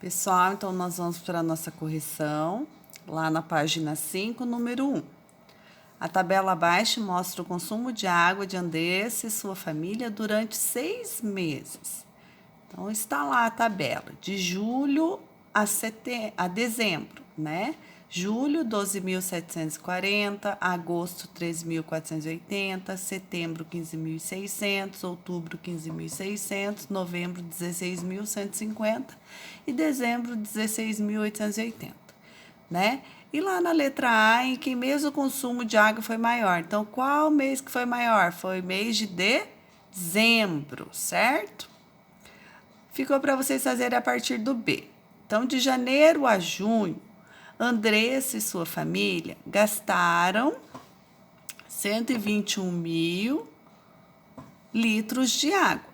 Pessoal, então nós vamos para a nossa correção, lá na página 5, número 1. A tabela abaixo mostra o consumo de água de Andressa e sua família durante 6 meses. Então, está lá a tabela, de julho a dezembro, né? Julho, 12.740, agosto, 13.480, setembro, 15.600, outubro, 15.600, novembro, 16.150 e dezembro, 16.880, né? E lá na letra A, em que mês o consumo de água foi maior? Então, qual mês que foi maior? Foi mês de dezembro, certo? Ficou para vocês fazerem a partir do B. Então, de janeiro a junho, Andressa e sua família gastaram 121 mil litros de água.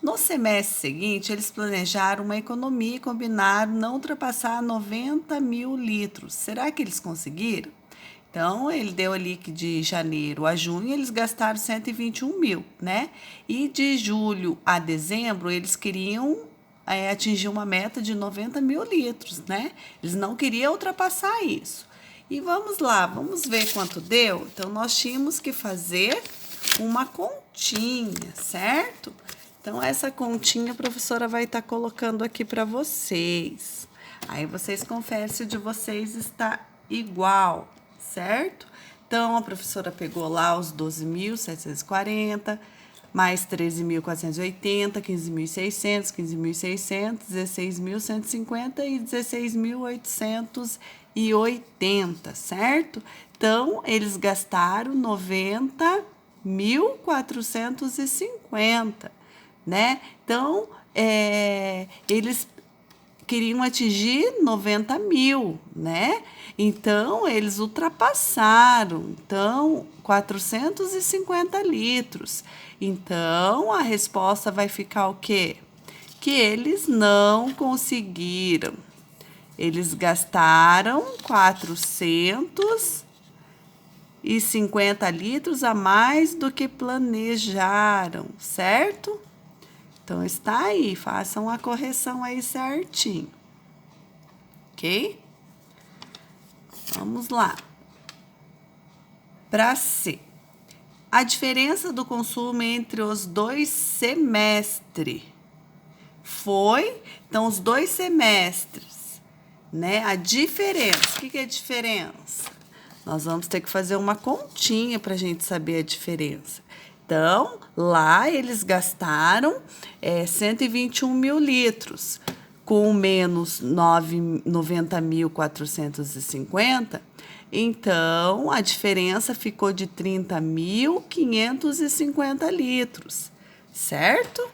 No semestre seguinte, eles planejaram uma economia e combinaram não ultrapassar 90 mil litros. Será que eles conseguiram? Então, ele deu ali que de janeiro a junho eles gastaram 121 mil, né? E de julho a dezembro eles queriam atingir uma meta de 90 mil litros, né? Eles não queriam ultrapassar isso. E vamos lá, vamos ver quanto deu? Então, nós tínhamos que fazer uma continha, certo? Então, essa continha a professora vai estar colocando aqui para vocês. Aí, vocês conferem se o de vocês está igual, certo? Então, a professora pegou lá os 12.740, mais 13.480, 15.600, 15.600, 16.150 e 16.880, certo? Então, eles gastaram 90.450, né? Então, eles queriam atingir 90 mil, né? Então, eles ultrapassaram, então, 450 litros. Então, a resposta vai ficar o quê? Que eles não conseguiram. Eles gastaram 450 litros a mais do que planejaram, certo? Então, está aí, façam a correção aí certinho, ok? Vamos lá. Para C. A diferença do consumo entre os 2 semestres foi, então, os 2 semestres, né? A diferença, o que é a diferença? Nós vamos ter que fazer uma continha para a gente saber a diferença. Então, lá eles gastaram 121 mil litros, com menos 90.450. Então, a diferença ficou de 30.550 litros, certo?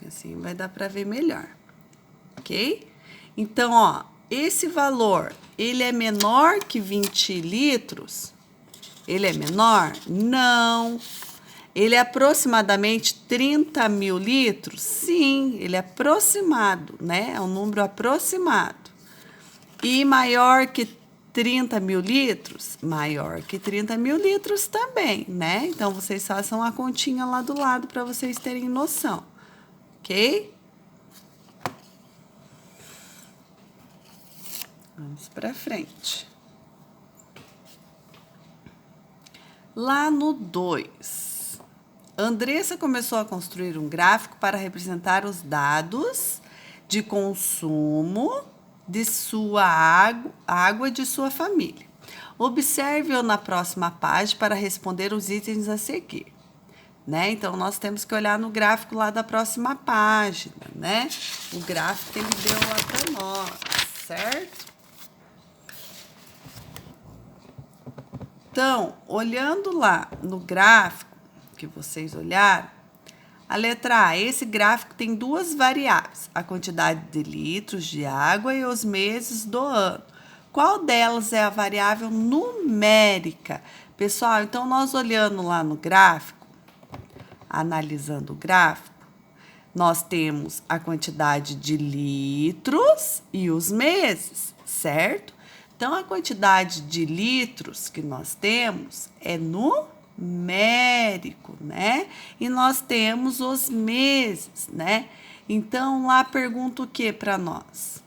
Assim vai dar para ver melhor, ok? Então, ó, esse valor, ele é menor que 20 litros? Ele é menor? Não. Ele é aproximadamente 30 mil litros? Sim, ele é aproximado, né? É um número aproximado. E maior que 30 mil litros? Maior que 30 mil litros também, né? Então, vocês façam a continha lá do lado para vocês terem noção, ok? Vamos para frente. Lá no 2, Andressa começou a construir um gráfico para representar os dados de consumo de sua água de sua família. Observe-o na próxima página para responder os itens a seguir, né? Então, nós temos que olhar no gráfico lá da próxima página, né? O gráfico que ele deu lá para nós, certo? Então, olhando lá no gráfico que vocês olharam, a letra A, esse gráfico tem 2 variáveis, a quantidade de litros de água e os meses do ano. Qual delas é a variável numérica? Pessoal, então nós olhando lá no gráfico, analisando o gráfico, nós temos a quantidade de litros e os meses, certo? Então, a quantidade de litros que nós temos é numérica, numérico, né? E nós temos os meses, né? Então, lá pergunta o que para nós?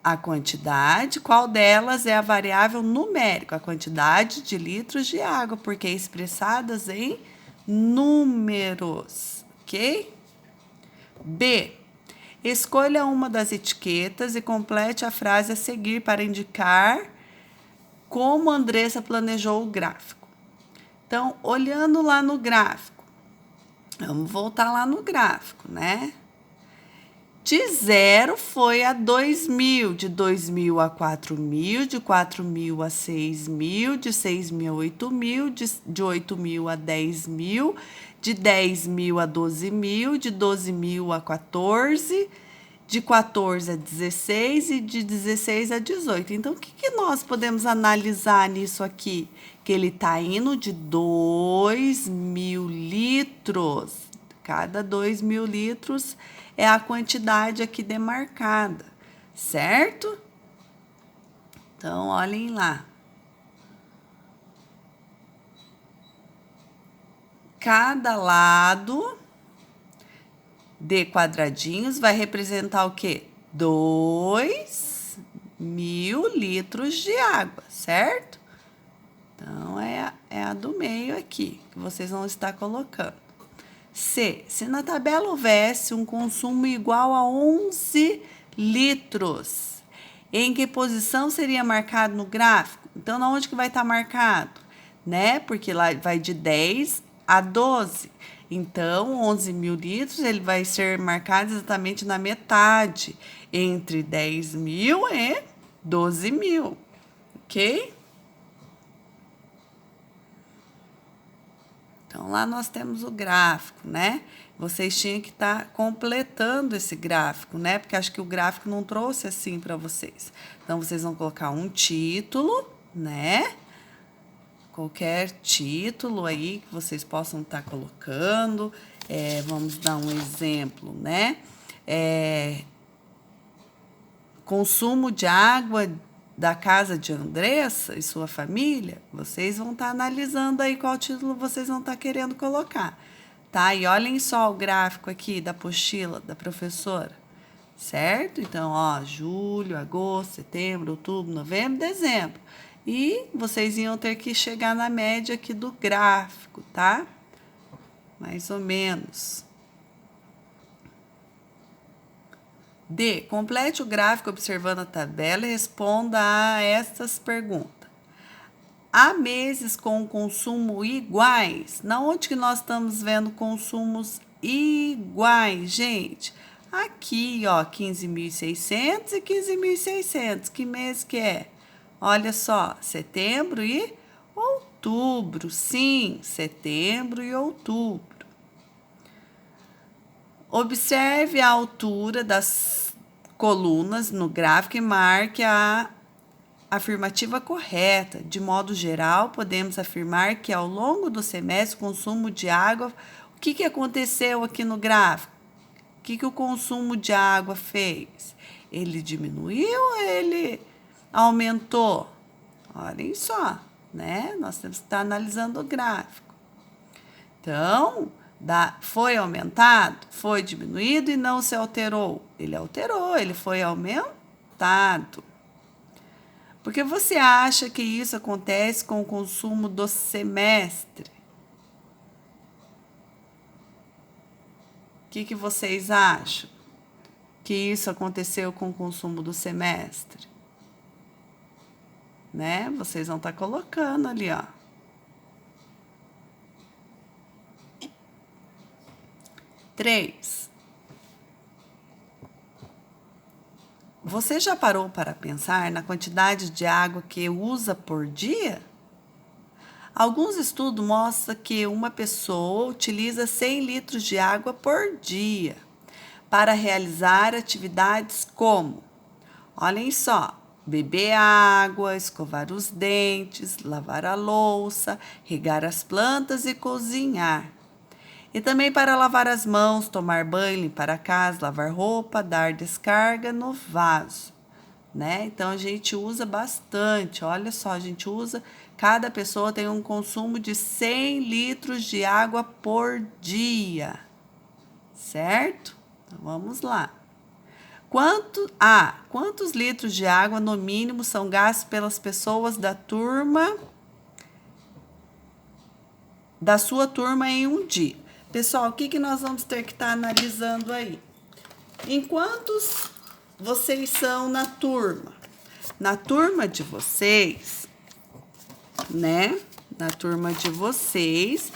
A quantidade, qual delas é a variável numérica? A quantidade de litros de água, porque é expressadas em números, ok? B. Escolha uma das etiquetas e complete a frase a seguir para indicar como Andressa planejou o gráfico. Então, olhando lá no gráfico, vamos voltar lá no gráfico, né? De 0 foi a 2.000, de 2.000 a 4.000, de 4.000 a 6.000, de 6.000 a 8.000, de 8.000 a 10.000, de 10.000 a 12.000, de 12.000 a 14, de 14 a 16 e de 16 a 18. Então, o que nós podemos analisar nisso aqui? Que ele está indo de 2.000 litros. Cada 2.000 litros é a quantidade aqui demarcada, certo? Então, olhem lá. Cada lado de quadradinhos vai representar o quê? 2.000 litros de água, certo? Então, é a do meio aqui, que vocês vão estar colocando. C. Se na tabela houvesse um consumo igual a 11 litros, em que posição seria marcado no gráfico? Então, onde que vai estar marcado? Né? Porque lá vai de 10 a 12. Então, 11.000 litros, ele vai ser marcado exatamente na metade, entre 10.000 e 12.000, ok? Então, lá nós temos o gráfico, né? Vocês tinham que estar completando esse gráfico, né? Porque acho que o gráfico não trouxe assim para vocês. Então, vocês vão colocar um título, né? Qualquer título aí que vocês possam estar colocando. Vamos dar um exemplo, né? Consumo de água da casa de Andressa e sua família, vocês vão estar analisando aí qual título vocês vão estar querendo colocar, tá? E olhem só o gráfico aqui da apostila da professora, certo? Então, ó, julho, agosto, setembro, outubro, novembro, dezembro. E vocês iam ter que chegar na média aqui do gráfico, tá? Mais ou menos. D. Complete o gráfico observando a tabela e responda a estas perguntas. Há meses com consumo iguais? Na onde que nós estamos vendo consumos iguais, gente? Aqui, ó, 15.600 e 15.600. Que mês que é? Olha só, setembro e outubro. Sim, setembro e outubro. Observe a altura das colunas no gráfico e marque a afirmativa correta. De modo geral, podemos afirmar que ao longo do semestre, o consumo de água... O que aconteceu aqui no gráfico? O que o consumo de água fez? Ele diminuiu ou ele aumentou? Olhem só, né? Nós temos que estar analisando o gráfico. Então... foi aumentado, foi diminuído e não se alterou. Ele alterou, ele foi aumentado. Por que você acha que isso acontece com o consumo do semestre? O que vocês acham que isso aconteceu com o consumo do semestre? Né? Vocês vão estar colocando ali, ó. Três. Você já parou para pensar na quantidade de água que usa por dia? Alguns estudos mostram que uma pessoa utiliza 100 litros de água por dia para realizar atividades como, olhem só, beber água, escovar os dentes, lavar a louça, regar as plantas e cozinhar. E também para lavar as mãos, tomar banho, limpar a casa, lavar roupa, dar descarga no vaso. né? Então, a gente usa bastante. Olha só, a gente usa... Cada pessoa tem um consumo de 100 litros de água por dia, certo? Então, vamos lá. Quantos litros de água, no mínimo, são gastos pelas pessoas da sua turma em um dia? Pessoal, o que nós vamos ter que estar analisando aí? Em quantos vocês são na turma? Na turma de vocês, né? Na turma de vocês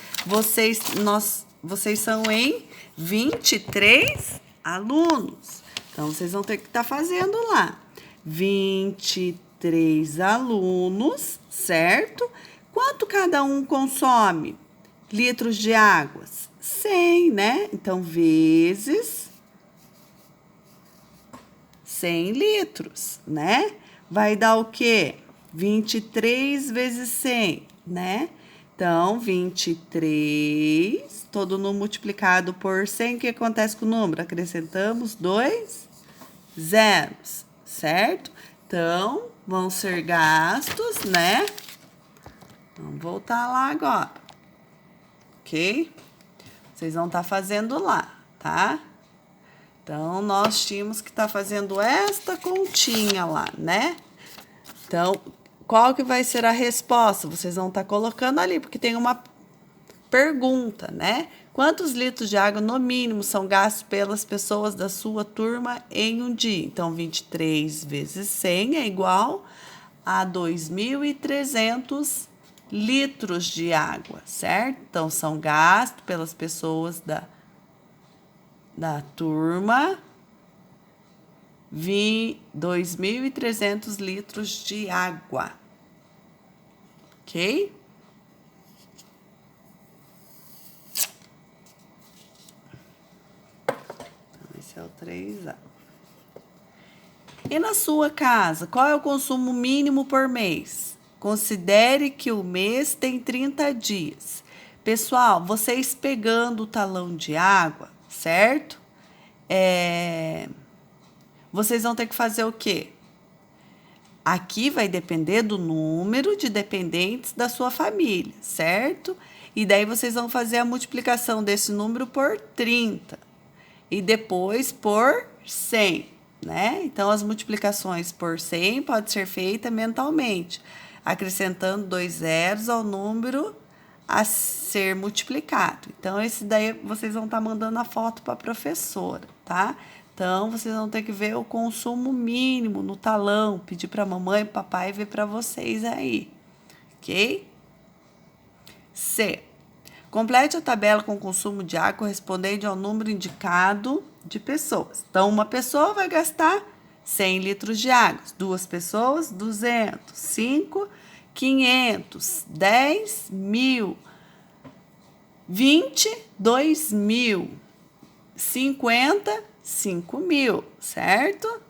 são em 23 alunos. Então, vocês vão ter que estar fazendo lá. 23 alunos, certo? Quanto cada um consome? Litros de águas? 100, né? Então, vezes 100 litros, né? Vai dar o quê? 23 vezes 100, né? Então, 23, todo número multiplicado por 100, o que acontece com o número? Acrescentamos 2 zeros, certo? Então, vão ser gastos, né? Vamos voltar lá agora, ok? Vocês vão estar fazendo lá, tá? Então, nós tínhamos que estar fazendo esta continha lá, né? Então, qual que vai ser a resposta? Vocês vão estar colocando ali, porque tem uma pergunta, né? Quantos litros de água, no mínimo, são gastos pelas pessoas da sua turma em um dia? Então, 23 vezes 100 é igual a 2.300 litros de água, certo? Então, são gastos pelas pessoas da turma 2.300 litros de água, ok? Então, esse é o 3A. E na sua casa, qual é o consumo mínimo por mês? Considere que o mês tem 30 dias. Pessoal, vocês pegando o talão de água, certo? Vocês vão ter que fazer o quê? Aqui vai depender do número de dependentes da sua família, certo? E daí vocês vão fazer a multiplicação desse número por 30 e depois por 100, né? Então, as multiplicações por 100 pode ser feita mentalmente, acrescentando 2 zeros ao número a ser multiplicado. Então, esse daí vocês vão estar mandando a foto para a professora, tá? Então, vocês vão ter que ver o consumo mínimo no talão, pedir para a mamãe e papai ver para vocês aí, ok? C. Complete a tabela com o consumo de água correspondente ao número indicado de pessoas. Então, uma pessoa vai gastar 100 litros de água, 2 pessoas, 200, 5, 500, 10, 1.000, 20, 2.000, 50, 5.000, certo?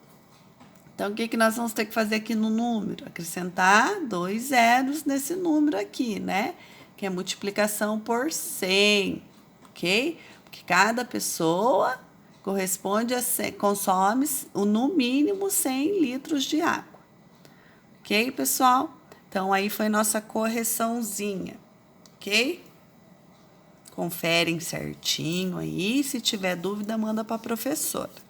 Então, o que nós vamos ter que fazer aqui no número? Acrescentar 2 zeros nesse número aqui, né? Que é multiplicação por 100, ok? Porque cada pessoa consome no mínimo 100 litros de água, ok, pessoal? Então, aí foi nossa correçãozinha, ok? Conferem certinho aí, se tiver dúvida, manda para a professora.